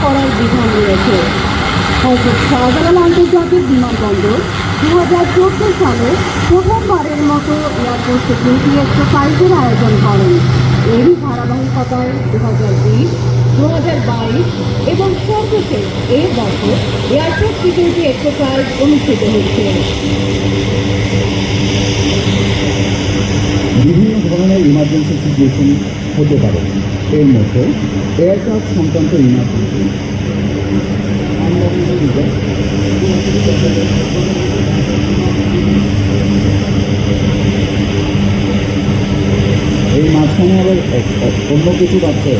করার বিধান রয়েছে। হযরত শাহজালাল আন্তর্জাতিক বিমানবন্দর 2014 সালে প্রথমবারের মতো এয়ারপোর্ট সিকিউরিটি এক্সারসাইজের আয়োজন করেন। এরই ধারাবাহিকতায় 2020, 2022 এবং সর্বশেষ এই বছর এয়ারপোর্ট সিকিউরিটি এক্সারসাইজ অনুষ্ঠিত হচ্ছে। বিভিন্ন ধরনের ইমার্জেন্সি সিচুয়েশন হতে পারে, এর মধ্যে এয়ারক্রাফট সংক্রান্ত ইমার্জেন্সি, এই মাঝখানে আবার অন্য কিছু আছে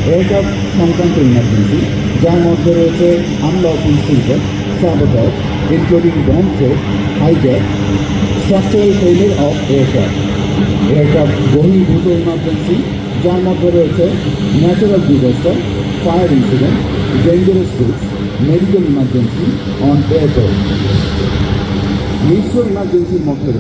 এয়ারক্রাফট সংক্রান্ত ইমার্জেন্সি, যার মধ্যে রয়েছে unlawful seizure, sabotage including bomb threat, hijack, structural failure of aircraft বহির্ভূত ইমার্জেন্সি, যার মধ্যে রয়েছে natural disaster, fire incident, dangerous routes, medical emergency on airport. মিশ্র ইমার্জেন্সির মধ্যে রয়েছে